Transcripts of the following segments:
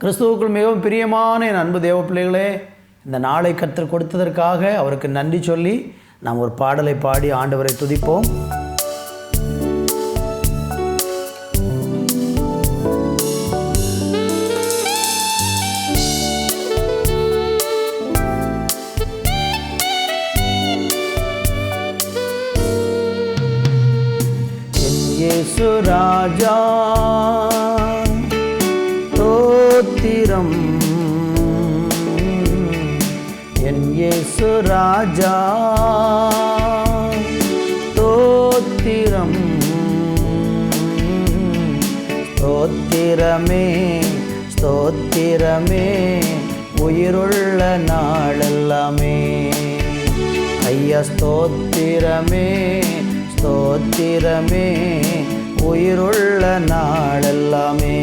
கிறிஸ்துவுக்குள் மிகவும் பிரியமான என் அன்பு தேவ பிள்ளைகளே, இந்த நாளை கர்த்தர் கொடுத்ததற்காக அவருக்கு நன்றி சொல்லி நாம் ஒரு பாடலை பாடி ஆண்டவரை துதிப்போம். இயேசு ராஜா ஸ்தோத்திரம், என் இயேசு ராஜா ஸ்தோத்திரம். ஸ்தோத்திரமே ஸ்தோத்திரமே உயிருள்ள நாளெல்லாமே. ஐயா ஸ்தோத்திரமே ஸ்தோத்திரமே உயிருள்ள நாளெல்லாமே.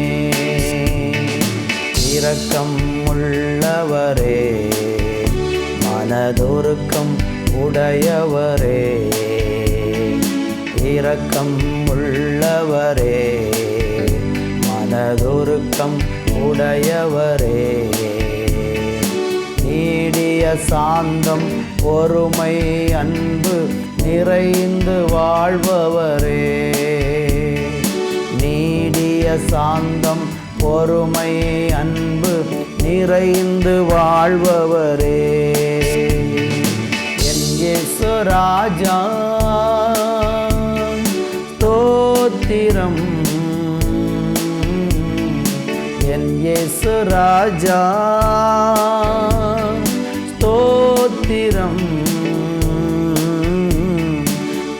இரக்கம் உள்ளவரே, மனதுருக்கம் உடையவரே. இரக்கம் உள்ளவரே, மனதுருக்கம் உடையவரே. நீடிய சாந்தம் பொறுமை அன்பு நிறைந்து வாழ்பவரே. நீடிய சாந்தம் பொறுமை அன்பு நிறைந்து வாழ்பவரே. என் இயேசு ராஜா ஸ்தோத்திரம், என் இயேசு ராஜா ஸ்தோத்திரம்.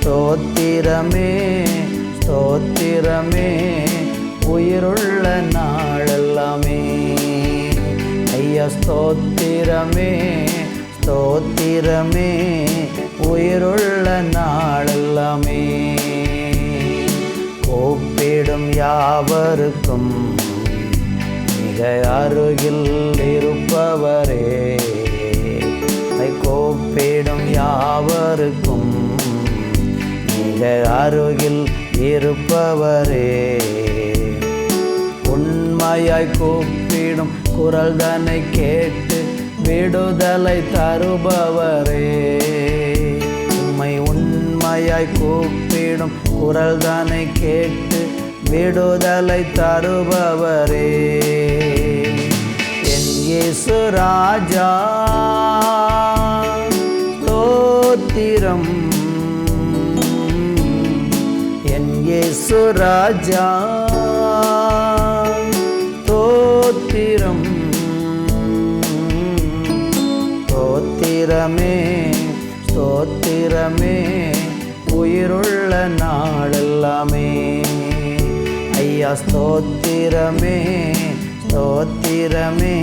ஸ்தோத்திரமே ஸ்தோத்திரமே உயிருள்ள நாளெல்லாமே. ஐயா ஸ்தோத்திரமே ஸ்தோத்திரமே உயிருள்ள நாளெல்லாமே. கூப்பிடும் யாவருக்கும் மிக அருகில் இருப்பவரே. கூப்பிடும் யாவருக்கும் மிக அருகில் இருப்பவரே. உண்மையாய் கூப்பிடும் குரல் தன்னை கேட்டு விடுதலை தருபவரே. உண்மையாய் கூப்பிடும் குரல் தன்னை கேட்டு விடுதலை தருபவரே. என் இயேசு ராஜா ஸ்தோத்திரம், என் இயேசு ராஜா ஸ்தோத்திரம். ஸ்தோத்திரமே ஸ்தோத்திரமே உயிருள்ள நாளெல்லாமே. ஐயா ஸ்தோத்திரமே ஸ்தோத்திரமே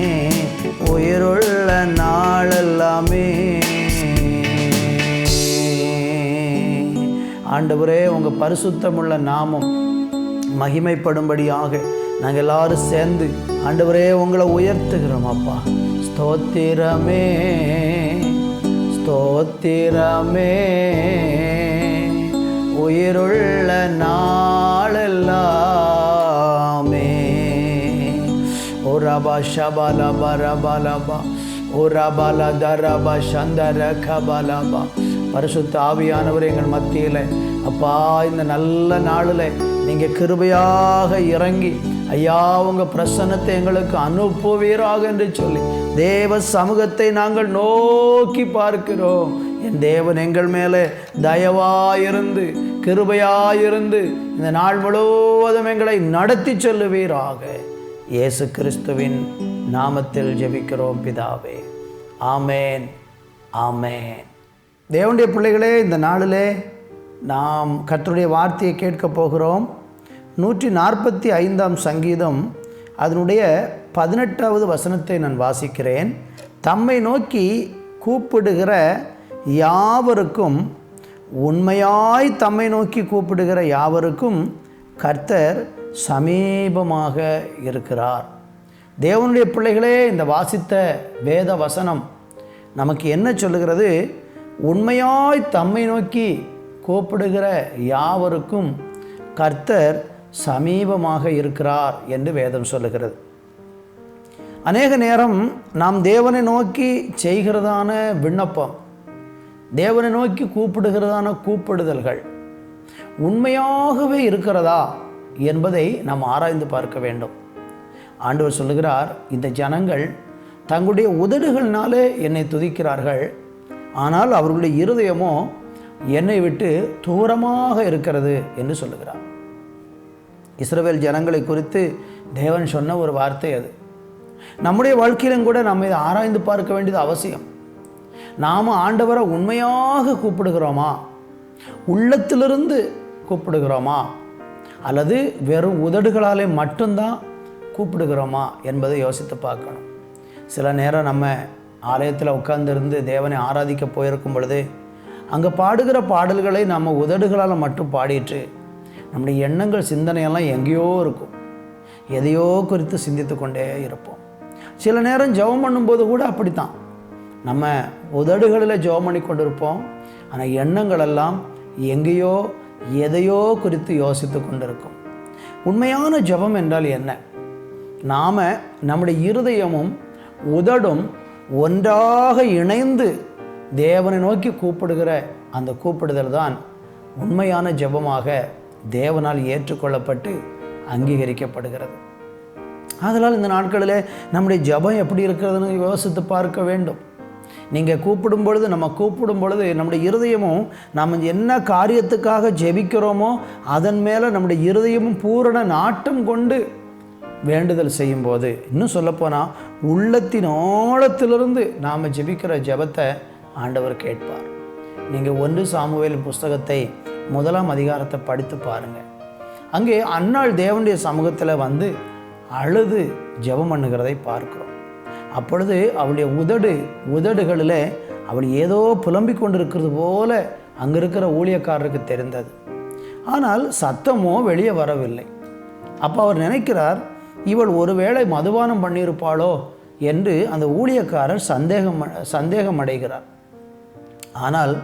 உயிருள்ள நாளெல்லாமே. ஆண்டவரே, உங்கள் பரிசுத்தமுள்ள நாமம் மகிமைப்படும்படியாக நாங்கள் எல்லாரும் சேர்ந்து ஆண்டவரே உங்களை உயர்த்துகிறோம் அப்பா. ஸ்தோத்திரமே ஸ்தோத்திரமே உயிருள்ள நாளெல்லாமே. ஓ ரபா ஷபலபா ரபலபா ஓ ரபல தரபா சந்தர கபலபா. பரிசுத்த ஆவியானவர் எங்கள் மத்தியில் அப்பா இந்த நல்ல நாளில் நீங்கள் கிருபையாக இறங்கி ஐயா உங்கள் பிரசன்னத்தை எங்களுக்கு அனுப்புவீராக என்று சொல்லி தேவ சமூகத்தை நாங்கள் நோக்கி பார்க்கிறோம். என் தேவன் எங்கள் மேலே தயவாயிருந்து கிருபையாயிருந்து இந்த நாள் முழுவதும் எங்களை நடத்தி செல்லுவீராக. இயேசு கிறிஸ்துவின் நாமத்தில் ஜெபிக்கிறோம் பிதாவே. ஆமேன் ஆமேன். தேவனுடைய பிள்ளைகளே, இந்த நாளிலே நாம் கர்த்தருடைய வார்த்தையை கேட்கப் போகிறோம். 145ஆம் சங்கீதம் அதனுடைய 18வது வசனத்தை நான் வாசிக்கிறேன். தம்மை நோக்கி கூப்பிடுகிற யாவருக்கும், உண்மையாய் தம்மை நோக்கி கூப்பிடுகிற யாவருக்கும் கர்த்தர் சமீபமாக இருக்கிறார். தேவனுடைய பிள்ளைகளே, இந்த வாசித்த வேத வசனம் நமக்கு என்ன சொல்லுகிறது? உண்மையாய் தம்மை நோக்கி கூப்பிடுகிற யாவருக்கும் கர்த்தர் சமீபமாக இருக்கிறார் என்று வேதம் சொல்லுகிறது. அநேக நேரம் நாம் தேவனை நோக்கி செய்கிறதான விண்ணப்பம், தேவனை நோக்கி கூப்பிடுகிறதான கூப்பிடுதல்கள் உண்மையாகவே இருக்கிறதா என்பதை நாம் ஆராய்ந்து பார்க்க வேண்டும். ஆண்டவர் சொல்லுகிறார், இந்த ஜனங்கள் தங்களுடைய உதடுகளினாலே என்னை துதிக்கிறார்கள், ஆனால் அவர்களுடைய இருதயமோ என்னை விட்டு தூரமாக இருக்கிறது என்று சொல்லுகிறார். இஸ்ரவேல் ஜனங்களை குறித்து தேவன் சொன்ன ஒரு வார்த்தை அது. நம்முடைய வாழ்க்கையிலும் கூட நம்ம இதை ஆராய்ந்து பார்க்க வேண்டியது அவசியம். நாம் ஆண்டவரை உண்மையாக கூப்பிடுகிறோமா, உள்ளத்திலிருந்து கூப்பிடுகிறோமா, அல்லது வெறும் உதடுகளாலே மட்டும்தான் கூப்பிடுகிறோமா என்பதை யோசித்து பார்க்கணும். சில நேரம் நம்ம ஆலயத்தில் உட்கார்ந்திருந்து தேவனை ஆராதிக்க போயிருக்கும் பொழுது அங்கே பாடுகிற பாடல்களை நம்ம உதடுகளால் மட்டும் பாடிட்டு நம்முடைய எண்ணங்கள் சிந்தனையெல்லாம் எங்கேயோ இருக்கும், எதையோ குறித்து சிந்தித்து கொண்டே இருப்போம். சில நேரம் ஜெபம் பண்ணும்போது கூட அப்படித்தான், நம்ம உதடுகளில் ஜெபம் பண்ணி கொண்டு இருப்போம், ஆனால் எண்ணங்களெல்லாம் எங்கேயோ எதையோ குறித்து யோசித்து கொண்டிருக்கும். உண்மையான ஜெபம் என்றால் என்ன? நாம் நம்முடைய இருதயமும் உதடும் ஒன்றாக இணைந்து தேவனை நோக்கி கூப்பிடுகிற அந்த கூப்பிடுதல் தான் உண்மையான ஜெபமாக தேவனால் ஏற்றுக்கொள்ளப்பட்டு அங்கீகரிக்கப்படுகிறது. அதனால் இந்த நாட்களில் நம்முடைய ஜெபம் எப்படி இருக்கிறதுன்னு யோசித்து பார்க்க வேண்டும். நீங்கள் கூப்பிடும் பொழுது, நம்ம கூப்பிடும் பொழுது நம்முடைய இருதயமும் நாம் என்ன காரியத்துக்காக ஜெபிக்கிறோமோ அதன் மேலே நம்முடைய இருதயமும் பூரண நாட்டம் கொண்டு வேண்டுதல் செய்யும்போது, இன்னும் சொல்லப்போனால் உள்ளத்தின் ஆழத்திலிருந்து நாம் ஜெபிக்கிற ஜெபத்தை ஆண்டவர் கேட்பார். நீங்கள் 1 சாமுவேல் புஸ்தகத்தை 1ஆம் அதிகாரத்தை படித்து பாருங்கள். அங்கே அன்னாள் தேவனுடைய சமூகத்தில் வந்து அழுது ஜெபம் பண்ணுகிறதை பார்க்கிறோம். அப்பொழுது அவளுடைய உதடுகளில் அவள் ஏதோ புலம்பிக் கொண்டிருக்கிறது போல அங்கே இருக்கிற ஊழியக்காரருக்கு தெரிந்தது. ஆனால் சத்தமோ வெளியே வரவில்லை. அப்போ அவர் நினைக்கிறார், இவள் ஒருவேளை மதுபானம் பண்ணியிருப்பாளோ என்று அந்த ஊழியக்காரர் சந்தேகம் அடைகிறார். ஆனால்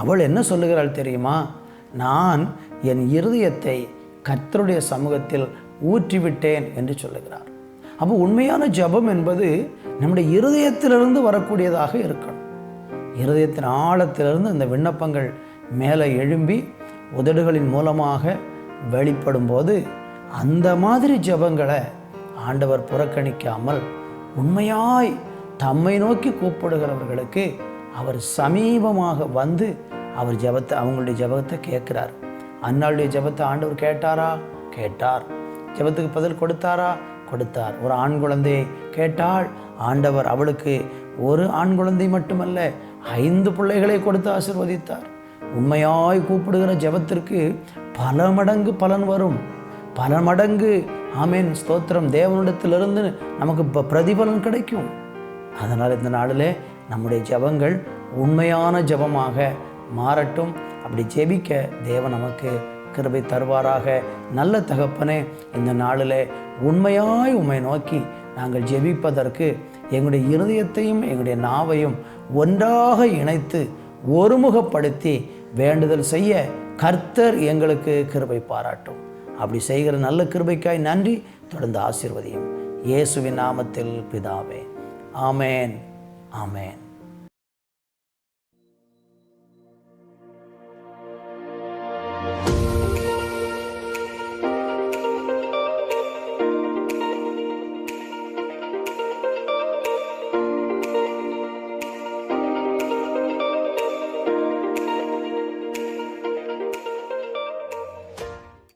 அவள் என்ன சொல்லுகிறாள் தெரியுமா? நான் என் இருதயத்தை கர்த்தருடைய சமூகத்தில் ஊற்றிவிட்டேன் என்று சொல்லுகிறார். அப்போ உண்மையான ஜெபம் என்பது நம்முடைய இருதயத்திலிருந்து வரக்கூடியதாக இருக்கணும். இருதயத்தின் ஆழத்திலிருந்து அந்த விண்ணப்பங்கள் மேலே எழும்பி உதடுகளின் மூலமாக வெளிப்படும் போது அந்த மாதிரி ஜெபங்களை ஆண்டவர் புறக்கணிக்காமல் உண்மையாய் தம்மை நோக்கி கூப்பிடுகிறவர்களுக்கு அவர் சமீபமாக வந்து அவங்களுடைய ஜெபத்தை கேட்கிறார். அன்னாளுடைய ஜெபத்தை ஆண்டவர் கேட்டாரா? கேட்டார். ஜெபத்துக்கு பதில் கொடுத்தாரா? கொடுத்தார். ஒரு ஆண் குழந்தையை கேட்டாள். ஆண்டவர் அவளுக்கு ஒரு ஆண் குழந்தை மட்டுமல்ல 5 பிள்ளைகளை கொடுத்து ஆசீர்வதித்தார். உண்மையாய் கூப்பிடுகிற ஜெபத்திற்கு பல மடங்கு பலன் வரும், பல மடங்கு ஆமேன் ஸ்தோத்திரம் தேவனிடத்திலிருந்து நமக்கு பிரதிபலன் கிடைக்கும். அதனால் இந்த நாளில் நம்முடைய ஜெபங்கள் உண்மையான ஜெபமாக மாறட்டும். அப்படி ஜெபிக்க தேவன் நமக்கு கிருபை தருவாராக. நல்ல தகப்பனே, இந்த நாளில் உண்மையாய் உம்மை நோக்கி நாங்கள் ஜெபிப்பதற்கு எங்களுடைய இருதயத்தையும் எங்களுடைய நாவையும் ஒன்றாக இணைத்து ஒருமுகப்படுத்தி வேண்டுதல் செய்ய கர்த்தர் எங்களுக்கு கிருபை பாராட்டும். அப்படி செய்கிற நல்ல கிருபைக்காய் நன்றி. தொடர்ந்து ஆசீர்வதியும். இயேசுவின் நாமத்தில் பிதாவே. ஆமேன், ஆமேன்.